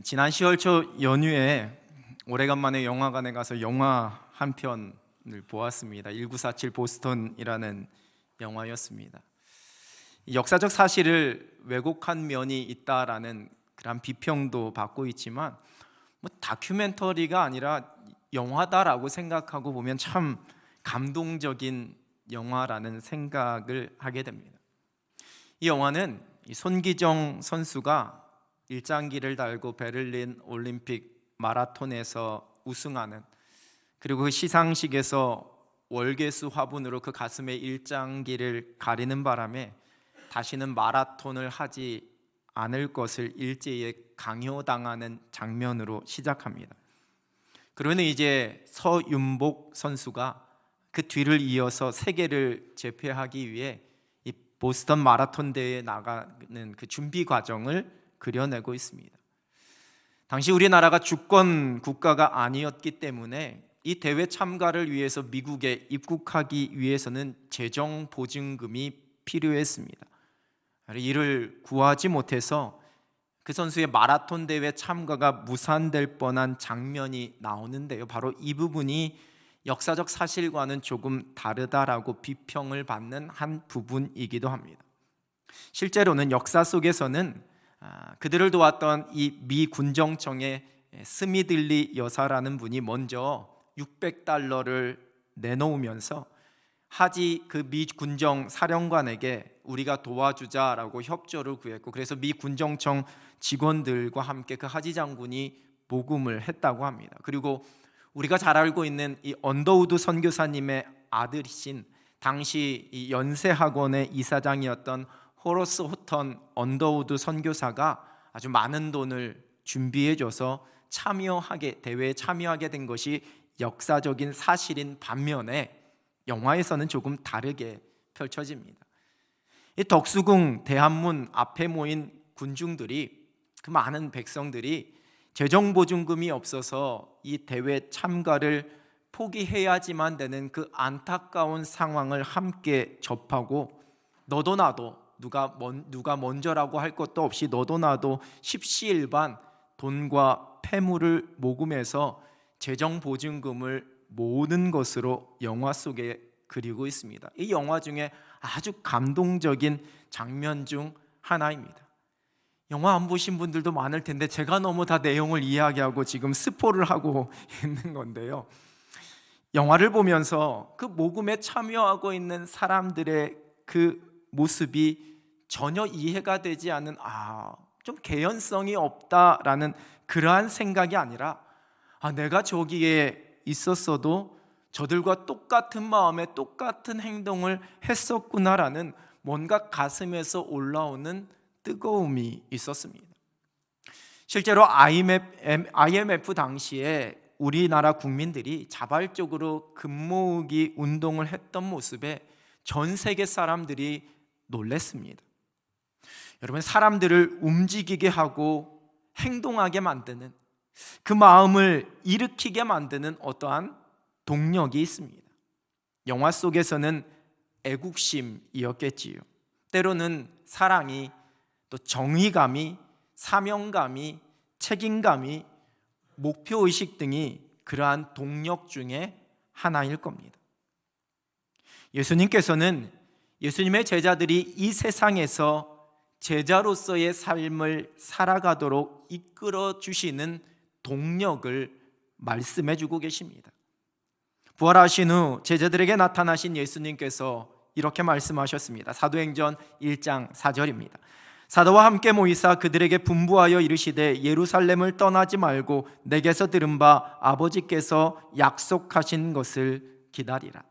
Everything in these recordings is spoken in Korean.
지난 10월 초 연휴에 오래간만에 영화관에 가서 영화 한 편을 보았습니다. 1947 보스턴이라는 영화였습니다. 역사적 사실을 왜곡한 면이 있다라는 그런 비평도 받고 있지만 다큐멘터리가 아니라 영화다라고 생각하고 보면 참 감동적인 영화라는 생각을 하게 됩니다. 이 영화는 손기정 선수가 일장기를 달고 베를린 올림픽 마라톤에서 우승하는, 그리고 그 시상식에서 월계수 화분으로 그 가슴에 일장기를 가리는 바람에 다시는 마라톤을 하지 않을 것을 일제에 강요당하는 장면으로 시작합니다. 그러는 이제 서윤복 선수가 그 뒤를 이어서 세계를 제패하기 위해 이 보스턴 마라톤 대회에 나가는 그 준비 과정을 그려내고 있습니다. 당시 우리나라가 주권 국가가 아니었기 때문에 이 대회 참가를 위해서 미국에 입국하기 위해서는 재정 보증금이 필요했습니다. 이를 구하지 못해서 그 선수의 마라톤 대회 참가가 무산될 뻔한 장면이 나오는데요, 바로 이 부분이 역사적 사실과는 조금 다르다라고 비평을 받는 한 부분이기도 합니다. 실제로는 역사 속에서는 그들을 도왔던 이 미 군정청의 스미들리 여사라는 분이 먼저 $600를 내놓으면서 하지 그 미 군정 사령관에게 우리가 도와주자라고 협조를 구했고, 그래서 미 군정청 직원들과 함께 그 하지 장군이 모금을 했다고 합니다. 그리고 우리가 잘 알고 있는 이 언더우드 선교사님의 아들이신 당시 이 연세학원의 이사장이었던 호러스 호턴 언더우드 선교사가 아주 많은 돈을 준비해줘서 대회에 참여하게 된 것이 역사적인 사실인 반면에 영화에서는 조금 다르게 펼쳐집니다. 이 덕수궁 대한문 앞에 모인 군중들이, 그 많은 백성들이 재정 보증금이 없어서 이 대회 참가를 포기해야지만 되는 그 안타까운 상황을 함께 접하고, 너도 나도 누가 먼저라고 할 것도 없이 너도 나도 십시일반 돈과 폐물을 모금해서 재정 보증금을 모으는 것으로 영화 속에 그리고 있습니다. 이 영화 중에 아주 감동적인 장면 중 하나입니다. 영화 안 보신 분들도 많을 텐데 제가 너무 다 내용을 이야기하고 지금 스포를 하고 있는 건데요, 영화를 보면서 그 모금에 참여하고 있는 사람들의 그 모습이 전혀 이해가 되지 않는, 좀 개연성이 없다라는 그러한 생각이 아니라, 내가 저기에 있었어도 저들과 똑같은 마음에 똑같은 행동을 했었구나라는 뭔가 가슴에서 올라오는 뜨거움이 있었습니다. 실제로 IMF 당시에 우리나라 국민들이 자발적으로 금 모으기 운동을 했던 모습에 전 세계 사람들이 놀랐습니다. 여러분, 사람들을 움직이게 하고 행동하게 만드는, 그 마음을 일으키게 만드는 어떠한 동력이 있습니다. 영화 속에서는 애국심이었겠지요. 때로는 사랑이, 또 정의감이, 사명감이, 책임감이, 목표의식 등이 그러한 동력 중에 하나일 겁니다. 예수님께서는 예수님의 제자들이 이 세상에서 제자로서의 삶을 살아가도록 이끌어 주시는 동력을 말씀해 주고 계십니다. 부활하신 후 제자들에게 나타나신 예수님께서 이렇게 말씀하셨습니다. 사도행전 1장 4절입니다. 사도와 함께 모이사 그들에게 분부하여 이르시되 예루살렘을 떠나지 말고 내게서 들은 바 아버지께서 약속하신 것을 기다리라.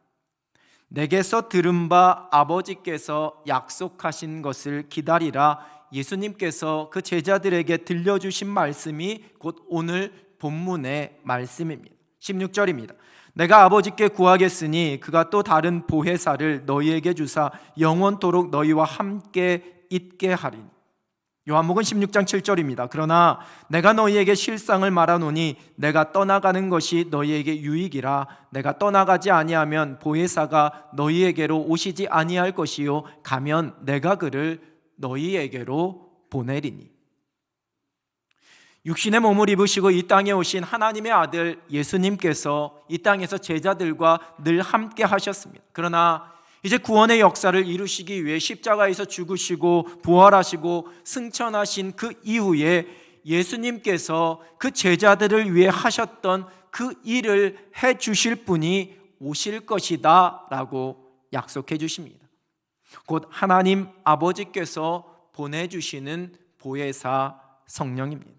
내게서 들은 바 아버지께서 약속하신 것을 기다리라. 예수님께서 그 제자들에게 들려주신 말씀이 곧 오늘 본문의 말씀입니다. 16절입니다. 내가 아버지께 구하겠으니 그가 또 다른 보혜사를 너희에게 주사 영원토록 너희와 함께 있게 하리니. 요한복음 16장 7절입니다. 그러나 내가 너희에게 실상을 말하노니 내가 떠나가는 것이 너희에게 유익이라. 내가 떠나가지 아니하면 보혜사가 너희에게로 오시지 아니할 것이요 가면 내가 그를 너희에게로 보내리니. 육신의 몸을 입으시고 이 땅에 오신 하나님의 아들 예수님께서 이 땅에서 제자들과 늘 함께 하셨습니다. 그러나 이제 구원의 역사를 이루시기 위해 십자가에서 죽으시고 부활하시고 승천하신 그 이후에 예수님께서 그 제자들을 위해 하셨던 그 일을 해 주실 분이 오실 것이다 라고 약속해 주십니다. 곧 하나님 아버지께서 보내주시는 보혜사 성령입니다.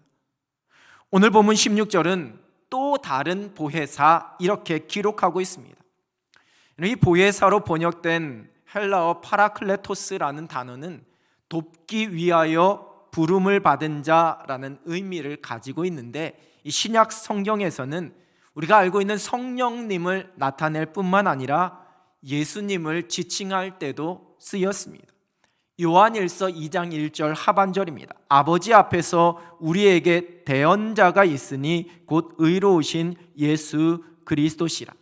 오늘 본문 16절은 또 다른 보혜사 이렇게 기록하고 있습니다. 이 보혜사로 번역된 헬라어 파라클레토스라는 단어는 돕기 위하여 부름을 받은 자라는 의미를 가지고 있는데, 이 신약 성경에서는 우리가 알고 있는 성령님을 나타낼 뿐만 아니라 예수님을 지칭할 때도 쓰였습니다. 요한일서 2장 1절 하반절입니다. 아버지 앞에서 우리에게 대언자가 있으니 곧 의로우신 예수 그리스도시라.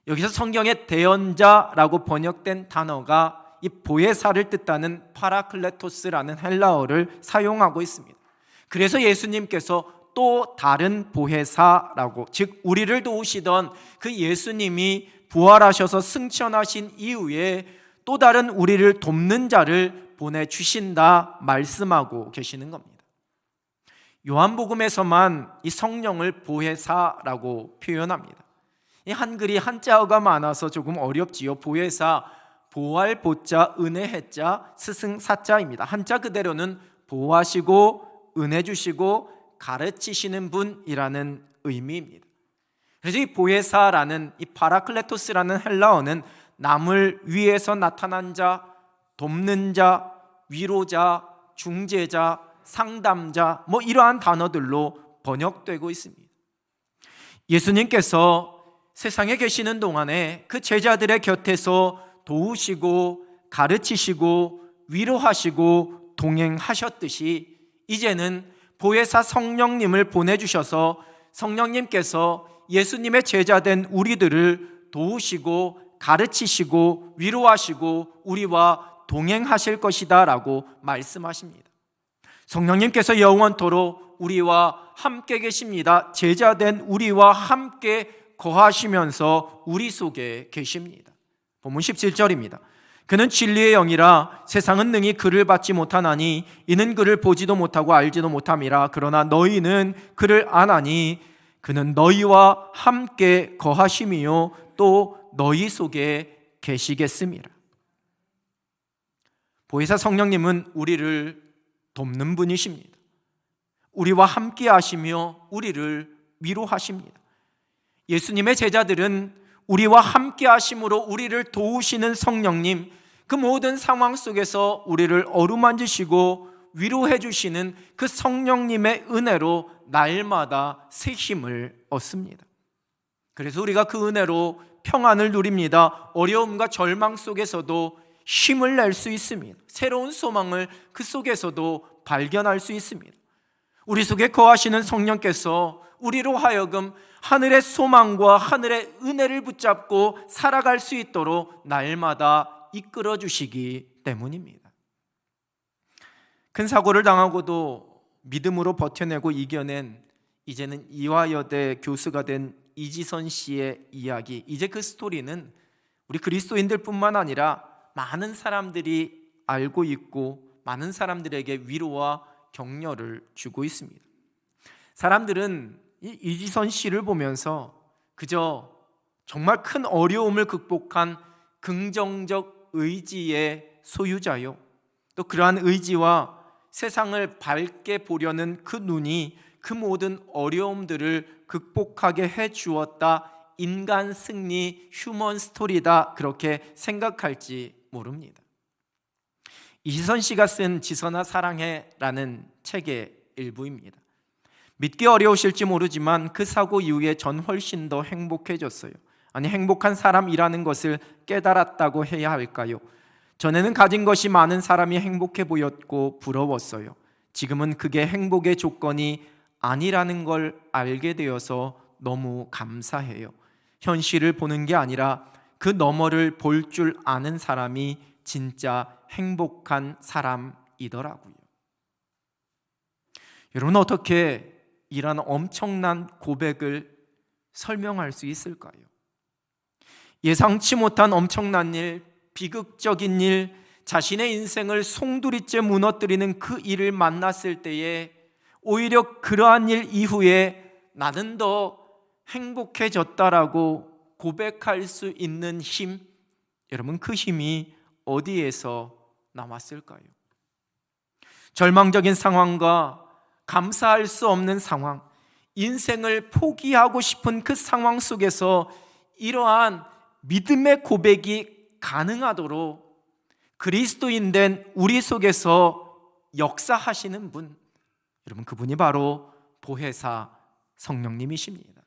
여기서 성경의 대언자라고 번역된 단어가 이 보혜사를 뜻하는 파라클레토스라는 헬라어를 사용하고 있습니다. 그래서 예수님께서 또 다른 보혜사라고, 즉 우리를 도우시던 그 예수님이 부활하셔서 승천하신 이후에 또 다른 우리를 돕는 자를 보내주신다 말씀하고 계시는 겁니다. 요한복음에서만 이 성령을 보혜사라고 표현합니다. 이 한글이 한자어가 많아서 조금 어렵지요. 보혜사, 보할 보자, 은혜 해자, 스승 사자입니다. 한자 그대로는 보호하시고 은혜 주시고 가르치시는 분이라는 의미입니다. 그래서 이 보혜사라는 이 파라클레토스라는 헬라어는 남을 위해서 나타난 자, 돕는 자, 위로자, 중재자, 상담자, 이러한 단어들로 번역되고 있습니다. 예수님께서 세상에 계시는 동안에 그 제자들의 곁에서 도우시고 가르치시고 위로하시고 동행하셨듯이 이제는 보혜사 성령님을 보내주셔서 성령님께서 예수님의 제자된 우리들을 도우시고 가르치시고 위로하시고 우리와 동행하실 것이다 라고 말씀하십니다. 성령님께서 영원토록 우리와 함께 계십니다. 제자된 우리와 함께 거하시면서 우리 속에 계십니다. 본문 17절입니다. 그는 진리의 영이라 세상은 능히 그를 받지 못하나니 이는 그를 보지도 못하고 알지도 못함이라. 그러나 너희는 그를 아나니 그는 너희와 함께 거하심이요 또 너희 속에 계시겠음이라. 보혜사 성령님은 우리를 돕는 분이십니다. 우리와 함께 하시며 우리를 위로하십니다. 예수님의 제자들은 우리와 함께 하심으로 우리를 도우시는 성령님, 그 모든 상황 속에서 우리를 어루만지시고 위로해 주시는 그 성령님의 은혜로 날마다 새 힘을 얻습니다. 그래서 우리가 그 은혜로 평안을 누립니다. 어려움과 절망 속에서도 힘을 낼 수 있습니다. 새로운 소망을 그 속에서도 발견할 수 있습니다. 우리 속에 거하시는 성령께서 우리로 하여금 하늘의 소망과 하늘의 은혜를 붙잡고 살아갈 수 있도록 날마다 이끌어 주시기 때문입니다. 큰 사고를 당하고도 믿음으로 버텨내고 이겨낸 이제는 이화여대 교수가 된 이지선 씨의 이야기, 이제 그 스토리는 우리 그리스도인들 뿐만 아니라 많은 사람들이 알고 있고 많은 사람들에게 위로와 격려를 주고 있습니다. 사람들은 이 이지선 씨를 보면서 그저 정말 큰 어려움을 극복한 긍정적 의지의 소유자요, 또 그러한 의지와 세상을 밝게 보려는 그 눈이 그 모든 어려움들을 극복하게 해 주었다, 인간 승리 휴먼 스토리다, 그렇게 생각할지 모릅니다. 이지선 씨가 쓴 지선아 사랑해라는 책의 일부입니다. 믿기 어려우실지 모르지만 그 사고 이후에 전 훨씬 더 행복해졌어요. 아니, 행복한 사람이라는 것을 깨달았다고 해야 할까요? 전에는 가진 것이 많은 사람이 행복해 보였고 부러웠어요. 지금은 그게 행복의 조건이 아니라는 걸 알게 되어서 너무 감사해요. 현실을 보는 게 아니라 그 너머를 볼 줄 아는 사람이 진짜 행복한 사람이더라고요. 여러분, 어떻게 이런 엄청난 고백을 설명할 수 있을까요? 예상치 못한 엄청난 일, 비극적인 일, 자신의 인생을 송두리째 무너뜨리는 그 일을 만났을 때에 오히려 그러한 일 이후에 나는 더 행복해졌다라고 고백할 수 있는 힘, 여러분 그 힘이 어디에서 나왔을까요? 절망적인 상황과 감사할 수 없는 상황, 인생을 포기하고 싶은 그 상황 속에서 이러한 믿음의 고백이 가능하도록 그리스도인 된 우리 속에서 역사하시는 분, 여러분 그분이 바로 보혜사 성령님이십니다.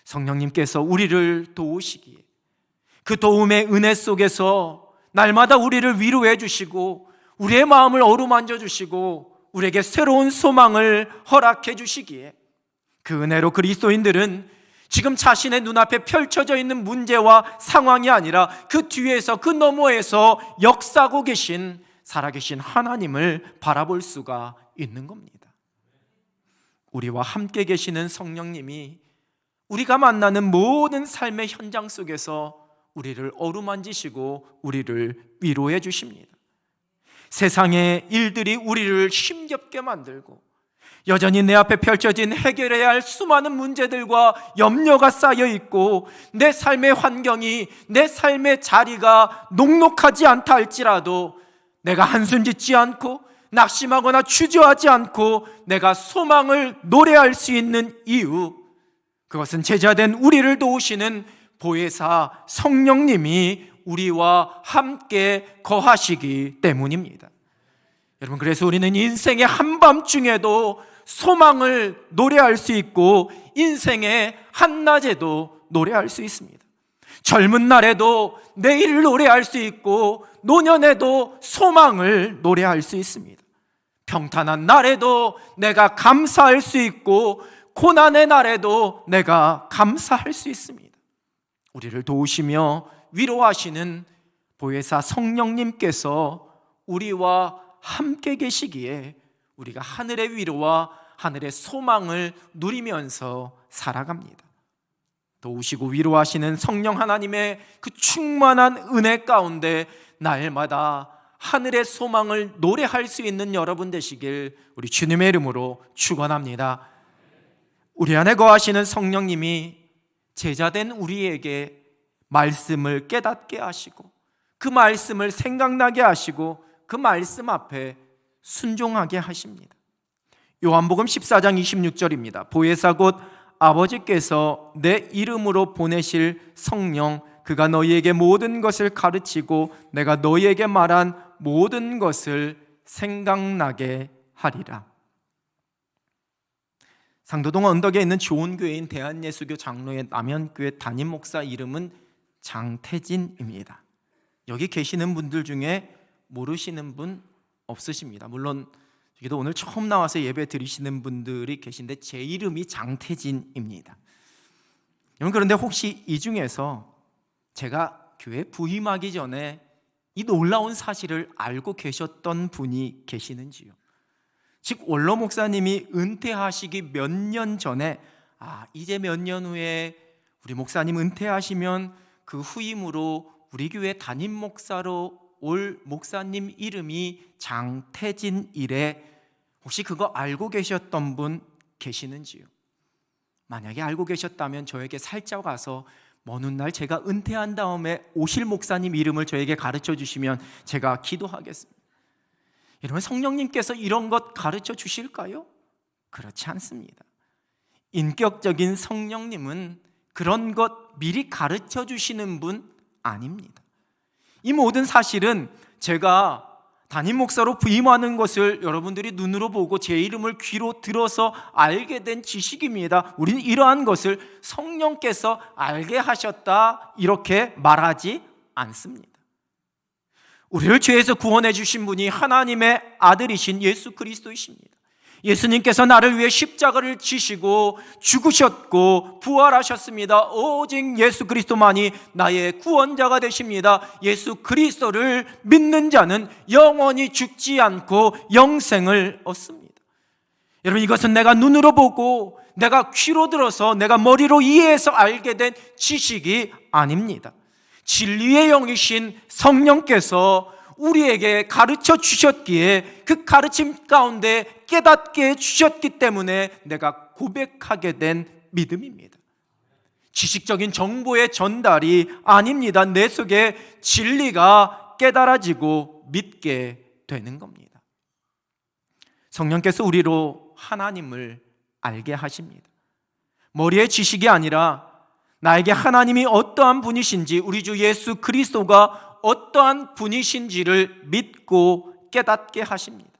성령님께서 우리를 도우시기에 그 도움의 은혜 속에서 날마다 우리를 위로해 주시고 우리의 마음을 어루만져 주시고 우리에게 새로운 소망을 허락해 주시기에 그 은혜로 그리스도인들은 지금 자신의 눈앞에 펼쳐져 있는 문제와 상황이 아니라 그 뒤에서 그 너머에서 역사하고 계신 살아계신 하나님을 바라볼 수가 있는 겁니다. 우리와 함께 계시는 성령님이 우리가 만나는 모든 삶의 현장 속에서 우리를 어루만지시고 우리를 위로해 주십니다. 세상의 일들이 우리를 힘겹게 만들고 여전히 내 앞에 펼쳐진 해결해야 할 수많은 문제들과 염려가 쌓여 있고 내 삶의 환경이, 내 삶의 자리가 녹록하지 않다 할지라도 내가 한숨 짓지 않고 낙심하거나 주저하지 않고 내가 소망을 노래할 수 있는 이유, 그것은 제자된 우리를 도우시는 보혜사 성령님이 우리와 함께 거하시기 때문입니다. 여러분, 그래서 우리는 인생의 한밤중에도 소망을 노래할 수 있고 인생의 한낮에도 노래할 수 있습니다. 젊은 날에도 내일을 노래할 수 있고 노년에도 소망을 노래할 수 있습니다. 평탄한 날에도 내가 감사할 수 있고 고난의 날에도 내가 감사할 수 있습니다. 우리를 도우시며 위로하시는 보혜사 성령님께서 우리와 함께 계시기에 우리가 하늘의 위로와 하늘의 소망을 누리면서 살아갑니다. 도우시고 위로하시는 성령 하나님의 그 충만한 은혜 가운데 날마다 하늘의 소망을 노래할 수 있는 여러분 되시길 우리 주님의 이름으로 축원합니다. 우리 안에 거하시는 성령님이 제자된 우리에게 말씀을 깨닫게 하시고 그 말씀을 생각나게 하시고 그 말씀 앞에 순종하게 하십니다. 요한복음 14장 26절입니다. 보혜사 곧 아버지께서 내 이름으로 보내실 성령, 그가 너희에게 모든 것을 가르치고 내가 너희에게 말한 모든 것을 생각나게 하리라. 상도동 언덕에 있는 좋은 교회인 대한예수교 장로의 남현교회 담임 목사 이름은 장태진입니다. 여기 계시는 분들 중에 모르시는 분 없으십니다. 물론 여기도 오늘 처음 나와서 예배 드리시는 분들이 계신데 제 이름이 장태진입니다. 여러분, 그런데 혹시 이 중에서 제가 교회 부임하기 전에 이 놀라운 사실을 알고 계셨던 분이 계시는지요? 즉 원로 목사님이 은퇴하시기 몇 년 전에 이제 몇 년 후에 우리 목사님 은퇴하시면 그 후임으로 우리 교회 담임 목사로 올 목사님 이름이 장태진이래. 혹시 그거 알고 계셨던 분 계시는지요? 만약에 알고 계셨다면 저에게 살짝 와서 먼 훗날 제가 은퇴한 다음에 오실 목사님 이름을 저에게 가르쳐 주시면 제가 기도하겠습니다. 여러분, 성령님께서 이런 것 가르쳐 주실까요? 그렇지 않습니다. 인격적인 성령님은 그런 것 미리 가르쳐 주시는 분 아닙니다. 이 모든 사실은 제가 담임 목사로 부임하는 것을 여러분들이 눈으로 보고 제 이름을 귀로 들어서 알게 된 지식입니다. 우리는 이러한 것을 성령께서 알게 하셨다 이렇게 말하지 않습니다. 우리를 죄에서 구원해 주신 분이 하나님의 아들이신 예수 그리스도이십니다. 예수님께서 나를 위해 십자가를 지시고 죽으셨고 부활하셨습니다. 오직 예수 그리스도만이 나의 구원자가 되십니다. 예수 그리스도를 믿는 자는 영원히 죽지 않고 영생을 얻습니다. 여러분, 이것은 내가 눈으로 보고 내가 귀로 들어서 내가 머리로 이해해서 알게 된 지식이 아닙니다. 진리의 영이신 성령께서 우리에게 가르쳐 주셨기에 그 가르침 가운데 깨닫게 해주셨기 때문에 내가 고백하게 된 믿음입니다. 지식적인 정보의 전달이 아닙니다. 내 속에 진리가 깨달아지고 믿게 되는 겁니다. 성령께서 우리로 하나님을 알게 하십니다. 머리의 지식이 아니라 나에게 하나님이 어떠한 분이신지, 우리 주 예수 그리스도가 어떠한 분이신지를 믿고 깨닫게 하십니다.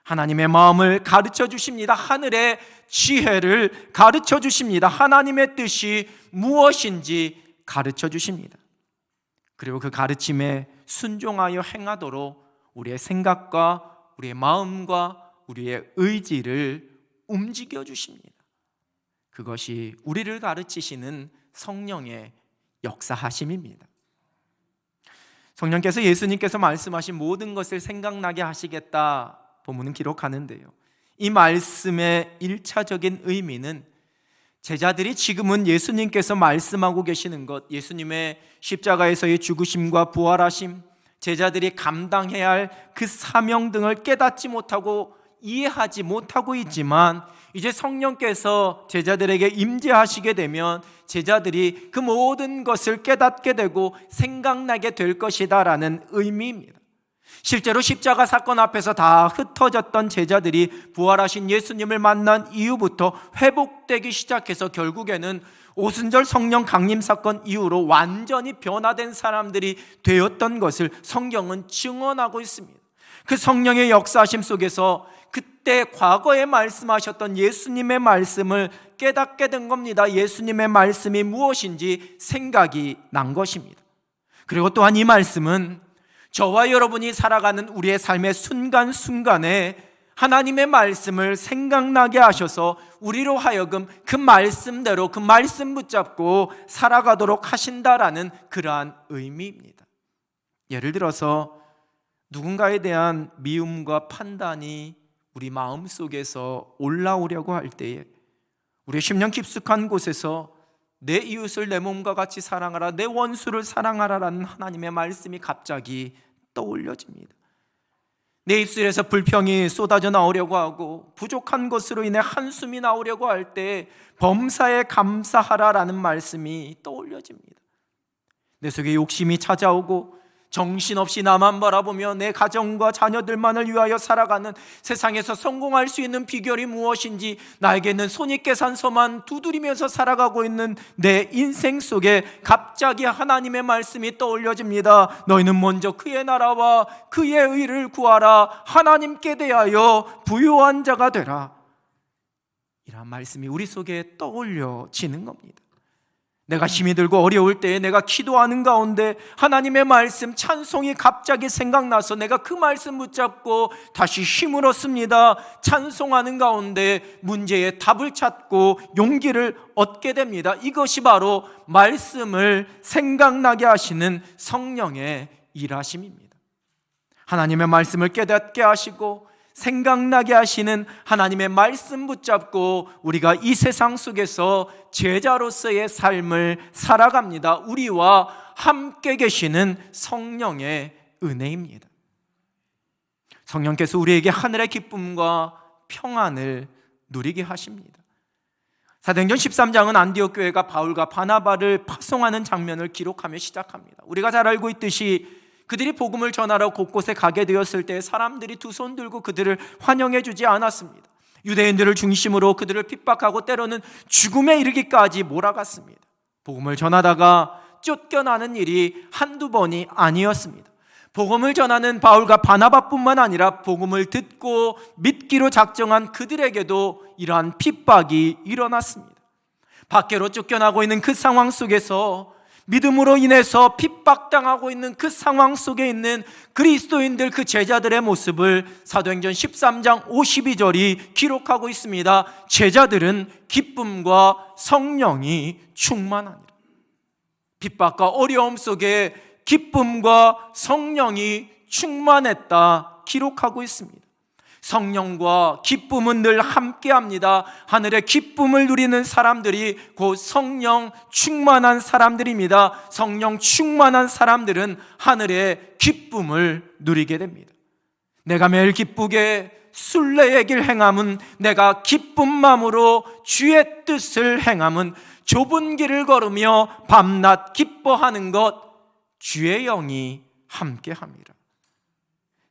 하나님의 마음을 가르쳐 주십니다. 하늘의 지혜를 가르쳐 주십니다. 하나님의 뜻이 무엇인지 가르쳐 주십니다. 그리고 그 가르침에 순종하여 행하도록 우리의 생각과 우리의 마음과 우리의 의지를 움직여 주십니다. 그것이 우리를 가르치시는 성령의 역사하심입니다. 성령께서 예수님께서 말씀하신 모든 것을 생각나게 하시겠다 본문은 기록하는데요, 이 말씀의 1차적인 의미는 제자들이 지금은 예수님께서 말씀하고 계시는 것, 예수님의 십자가에서의 죽으심과 부활하심, 제자들이 감당해야 할 그 사명 등을 깨닫지 못하고 이해하지 못하고 있지만, 이제 성령께서 제자들에게 임재하시게 되면 제자들이 그 모든 것을 깨닫게 되고 생각나게 될 것이다 라는 의미입니다. 실제로 십자가 사건 앞에서 다 흩어졌던 제자들이 부활하신 예수님을 만난 이후부터 회복되기 시작해서 결국에는 오순절 성령 강림 사건 이후로 완전히 변화된 사람들이 되었던 것을 성경은 증언하고 있습니다. 그 성령의 역사하심 속에서 그때 과거에 말씀하셨던 예수님의 말씀을 깨닫게 된 겁니다. 예수님의 말씀이 무엇인지 생각이 난 것입니다. 그리고 또한 이 말씀은 저와 여러분이 살아가는 우리의 삶의 순간순간에 하나님의 말씀을 생각나게 하셔서 우리로 하여금 그 말씀대로 그 말씀 붙잡고 살아가도록 하신다라는 그러한 의미입니다. 예를 들어서 누군가에 대한 미움과 판단이 우리 마음속에서 올라오려고 할 때에 우리의 심령 깊숙한 곳에서 내 이웃을 내 몸과 같이 사랑하라, 내 원수를 사랑하라라는 하나님의 말씀이 갑자기 떠올려집니다. 내 입술에서 불평이 쏟아져 나오려고 하고 부족한 것으로 인해 한숨이 나오려고 할 때 범사에 감사하라라는 말씀이 떠올려집니다. 내 속에 욕심이 찾아오고 정신없이 나만 바라보며 내 가정과 자녀들만을 위하여 살아가는 세상에서 성공할 수 있는 비결이 무엇인지 나에게는 손익계산서만 두드리면서 살아가고 있는 내 인생 속에 갑자기 하나님의 말씀이 떠올려집니다. 너희는 먼저 그의 나라와 그의 의를 구하라. 하나님께 대하여 부유한 자가 되라. 이런 말씀이 우리 속에 떠올려지는 겁니다. 내가 힘이 들고 어려울 때에 내가 기도하는 가운데 하나님의 말씀 찬송이 갑자기 생각나서 내가 그 말씀 붙잡고 다시 힘을 얻습니다. 찬송하는 가운데 문제의 답을 찾고 용기를 얻게 됩니다. 이것이 바로 말씀을 생각나게 하시는 성령의 일하심입니다. 하나님의 말씀을 깨닫게 하시고 생각나게 하시는 하나님의 말씀 붙잡고 우리가 이 세상 속에서 제자로서의 삶을 살아갑니다. 우리와 함께 계시는 성령의 은혜입니다. 성령께서 우리에게 하늘의 기쁨과 평안을 누리게 하십니다. 사도행전 13장은 안디옥 교회가 바울과 바나바를 파송하는 장면을 기록하며 시작합니다. 우리가 잘 알고 있듯이 그들이 복음을 전하러 곳곳에 가게 되었을 때 사람들이 두 손 들고 그들을 환영해 주지 않았습니다. 유대인들을 중심으로 그들을 핍박하고 때로는 죽음에 이르기까지 몰아갔습니다. 복음을 전하다가 쫓겨나는 일이 한두 번이 아니었습니다. 복음을 전하는 바울과 바나바뿐만 아니라 복음을 듣고 믿기로 작정한 그들에게도 이러한 핍박이 일어났습니다. 밖으로 쫓겨나고 있는 그 상황 속에서 믿음으로 인해서 핍박당하고 있는 그 상황 속에 있는 그리스도인들, 그 제자들의 모습을 사도행전 13장 52절이 기록하고 있습니다. 제자들은 기쁨과 성령이 충만하니라. 핍박과 어려움 속에 기쁨과 성령이 충만했다 기록하고 있습니다. 성령과 기쁨은 늘 함께합니다. 하늘의 기쁨을 누리는 사람들이 곧 성령 충만한 사람들입니다. 성령 충만한 사람들은 하늘의 기쁨을 누리게 됩니다. 내가 매일 기쁘게 순례의 길 행함은, 내가 기쁜 마음으로 주의 뜻을 행함은, 좁은 길을 걸으며 밤낮 기뻐하는 것, 주의 영이 함께합니다.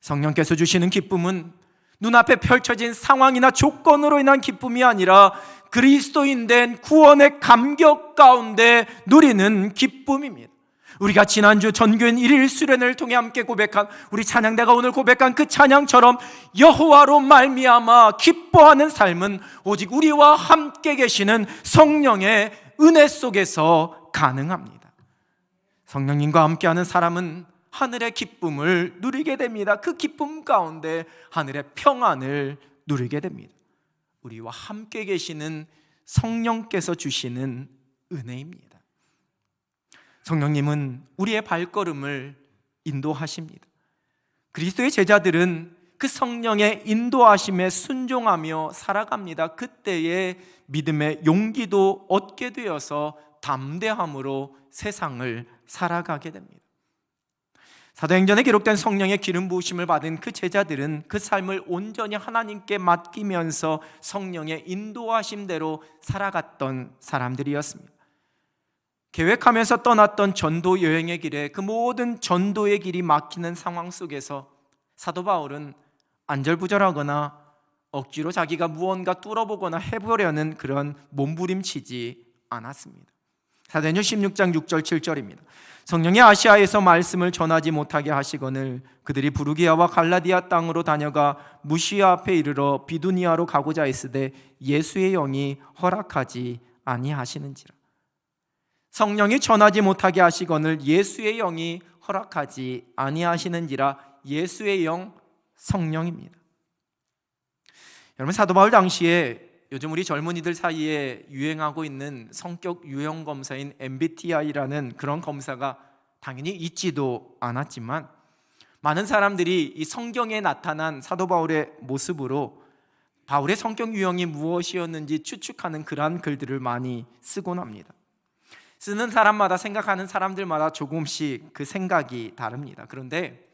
성령께서 주시는 기쁨은 눈앞에 펼쳐진 상황이나 조건으로 인한 기쁨이 아니라 그리스도인 된 구원의 감격 가운데 누리는 기쁨입니다. 우리가 지난주 전교인 1일 수련회를 통해 함께 고백한, 우리 찬양대가 오늘 고백한 그 찬양처럼 여호와로 말미암아 기뻐하는 삶은 오직 우리와 함께 계시는 성령의 은혜 속에서 가능합니다. 성령님과 함께하는 사람은 하늘의 기쁨을 누리게 됩니다. 그 기쁨 가운데 하늘의 평안을 누리게 됩니다. 우리와 함께 계시는 성령께서 주시는 은혜입니다. 성령님은 우리의 발걸음을 인도하십니다. 그리스도의 제자들은 그 성령의 인도하심에 순종하며 살아갑니다. 그때의 믿음의 용기도 얻게 되어서 담대함으로 세상을 살아가게 됩니다. 사도행전에 기록된 성령의 기름 부으심을 받은 그 제자들은 그 삶을 온전히 하나님께 맡기면서 성령의 인도하심대로 살아갔던 사람들이었습니다. 계획하면서 떠났던 전도 여행의 길에 그 모든 전도의 길이 막히는 상황 속에서 사도 바울은 안절부절하거나 억지로 자기가 무언가 뚫어보거나 해보려는 그런 몸부림치지 않았습니다. 사도행전 16장 6절 7절입니다. 성령이 아시아에서 말씀을 전하지 못하게 하시거늘 그들이 부르기아와 갈라디아 땅으로 다녀가 무시아 앞에 이르러 비두니아로 가고자 했으되 예수의 영이 허락하지 아니하시는지라. 성령이 전하지 못하게 하시거늘 예수의 영이 허락하지 아니하시는지라. 예수의 영, 성령입니다. 여러분, 사도 바울 당시에 요즘 우리 젊은이들 사이에 유행하고 있는 성격 유형 검사인 MBTI라는 그런 검사가 당연히 있지도 않았지만 많은 사람들이 이 성경에 나타난 사도 바울의 모습으로 바울의 성격 유형이 무엇이었는지 추측하는 그러한 글들을 많이 쓰곤 합니다. 쓰는 사람마다, 생각하는 사람들마다 조금씩 그 생각이 다릅니다. 그런데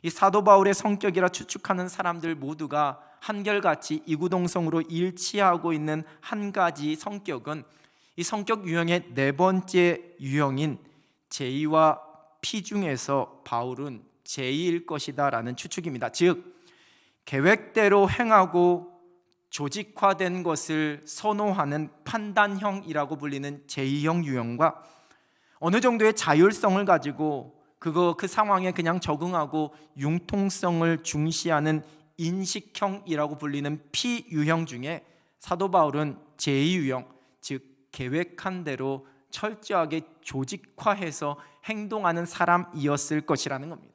이 사도 바울의 성격이라 추측하는 사람들 모두가 한결같이 이구동성으로 일치하고 있는 한 가지 성격은 이 성격 유형의 네 번째 유형인 J와 P 중에서 바울은 J일 것이다 라는 추측입니다. 즉, 계획대로 행하고 조직화된 것을 선호하는 판단형이라고 불리는 J형 유형과 어느 정도의 자율성을 가지고 그 상황에 그냥 적응하고 융통성을 중시하는 인식형이라고 불리는 P 유형 중에 사도 바울은 J 유형, 즉 계획한 대로 철저하게 조직화해서 행동하는 사람이었을 것이라는 겁니다.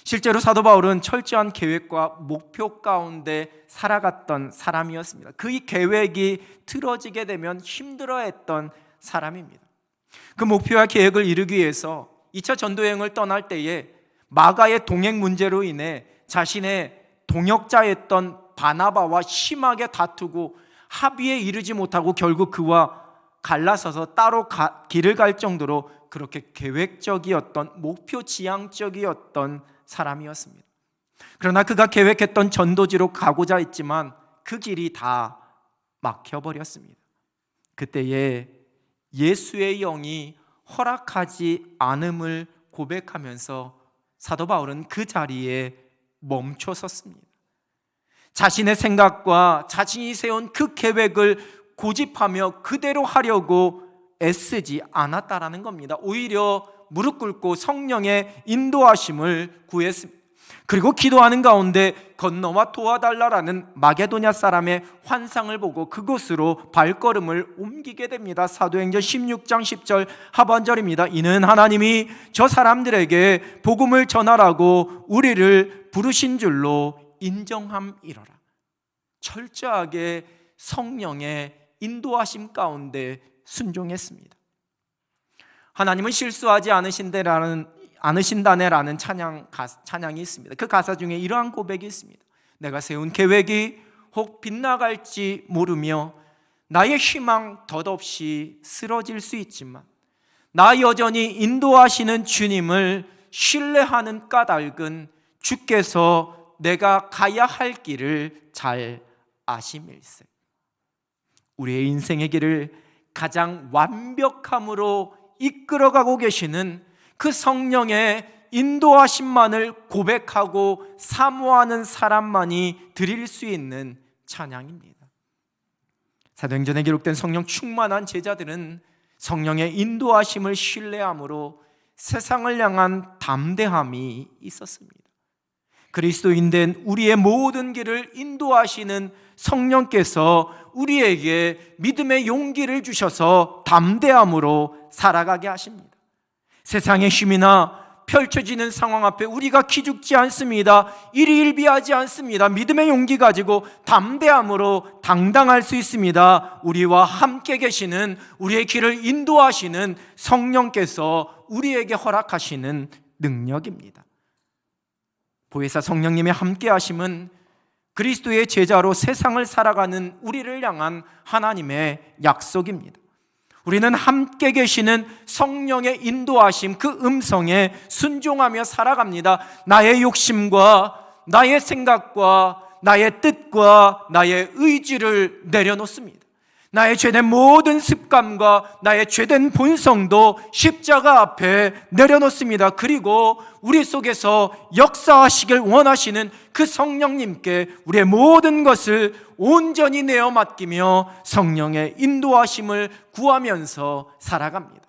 실제로 사도 바울은 철저한 계획과 목표 가운데 살아갔던 사람이었습니다. 그 계획이 틀어지게 되면 힘들어했던 사람입니다. 그 목표와 계획을 이루기 위해서 2차 전도여행을 떠날 때에 마가의 동행 문제로 인해 자신의 동역자였던 바나바와 심하게 다투고 합의에 이르지 못하고 결국 그와 갈라서서 따로 길을 갈 정도로 그렇게 계획적이었던, 목표 지향적이었던 사람이었습니다. 그러나 그가 계획했던 전도지로 가고자 했지만 그 길이 다 막혀버렸습니다. 그때에 예수의 영이 허락하지 않음을 고백하면서 사도 바울은 그 자리에 멈춰 섰습니다. 자신의 생각과 자신이 세운 그 계획을 고집하며 그대로 하려고 애쓰지 않았다라는 겁니다. 오히려 무릎 꿇고 성령의 인도하심을 구했습니다. 그리고 기도하는 가운데 건너와 도와달라라는 마게도냐 사람의 환상을 보고 그곳으로 발걸음을 옮기게 됩니다. 사도행전 16장 10절 하반절입니다. 이는 하나님이 저 사람들에게 복음을 전하라고 우리를 부르신 줄로 인정함이로라. 철저하게 성령의 인도하심 가운데 순종했습니다. 하나님은 실수하지 않으신다네라는 찬양이 있습니다. 그 가사 중에 이러한 고백이 있습니다. 내가 세운 계획이 혹 빗나갈지 모르며 나의 희망 덧없이 쓰러질 수 있지만 나 여전히 인도하시는 주님을 신뢰하는 까닭은 주께서 내가 가야 할 길을 잘 아심일세. 우리의 인생의 길을 가장 완벽함으로 이끌어가고 계시는 그 성령의 인도하심만을 고백하고 사모하는 사람만이 드릴 수 있는 찬양입니다. 사도행전에 기록된 성령 충만한 제자들은 성령의 인도하심을 신뢰함으로 세상을 향한 담대함이 있었습니다. 그리스도인 된 우리의 모든 길을 인도하시는 성령께서 우리에게 믿음의 용기를 주셔서 담대함으로 살아가게 하십니다. 세상의 힘이나 펼쳐지는 상황 앞에 우리가 기죽지 않습니다. 일희일비하지 않습니다. 믿음의 용기 가지고 담대함으로 당당할 수 있습니다. 우리와 함께 계시는, 우리의 길을 인도하시는 성령께서 우리에게 허락하시는 능력입니다. 보혜사 성령님의 함께 하심은 그리스도의 제자로 세상을 살아가는 우리를 향한 하나님의 약속입니다. 우리는 함께 계시는 성령의 인도하심, 그 음성에 순종하며 살아갑니다. 나의 욕심과 나의 생각과 나의 뜻과 나의 의지를 내려놓습니다. 나의 죄된 모든 습관과 나의 죄된 본성도 십자가 앞에 내려놓습니다. 그리고 우리 속에서 역사하시길 원하시는 그 성령님께 우리의 모든 것을 온전히 내어 맡기며 성령의 인도하심을 구하면서 살아갑니다.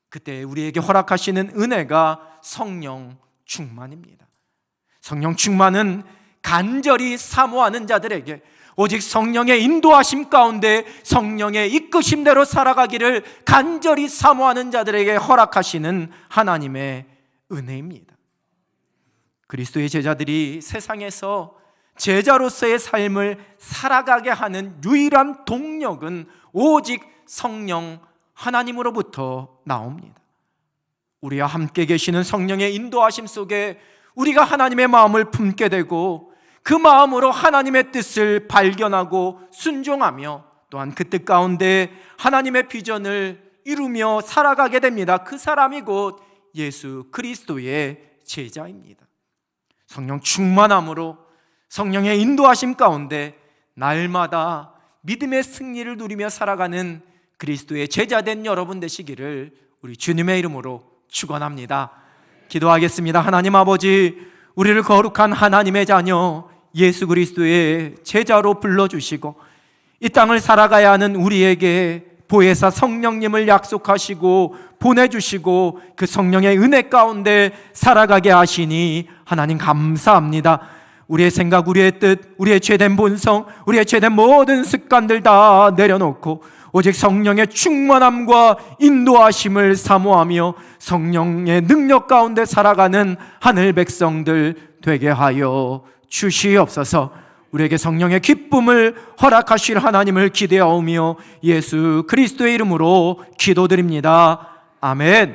그때 우리에게 허락하시는 은혜가 성령 충만입니다. 성령 충만은 간절히 사모하는 자들에게, 오직 성령의 인도하심 가운데 성령의 이끄심대로 살아가기를 간절히 사모하는 자들에게 허락하시는 하나님의 은혜입니다. 그리스도의 제자들이 세상에서 제자로서의 삶을 살아가게 하는 유일한 동력은 오직 성령 하나님으로부터 나옵니다. 우리와 함께 계시는 성령의 인도하심 속에 우리가 하나님의 마음을 품게 되고 그 마음으로 하나님의 뜻을 발견하고 순종하며 또한 그 뜻 가운데 하나님의 비전을 이루며 살아가게 됩니다. 그 사람이 곧 예수 그리스도의 제자입니다. 성령 충만함으로 성령의 인도하심 가운데 날마다 믿음의 승리를 누리며 살아가는 그리스도의 제자된 여러분 되시기를 우리 주님의 이름으로 축원합니다. 기도하겠습니다. 하나님 아버지, 우리를 거룩한 하나님의 자녀 예수 그리스도의 제자로 불러주시고 이 땅을 살아가야 하는 우리에게 보혜사 성령님을 약속하시고 보내주시고 그 성령의 은혜 가운데 살아가게 하시니 하나님 감사합니다. 우리의 생각, 우리의 뜻, 우리의 죄된 본성, 우리의 죄된 모든 습관들 다 내려놓고 오직 성령의 충만함과 인도하심을 사모하며 성령의 능력 가운데 살아가는 하늘 백성들 되게 하여 주시옵소서. 우리에게 성령의 기쁨을 허락하실 하나님을 기대하오며 예수 그리스도의 이름으로 기도드립니다. 아멘.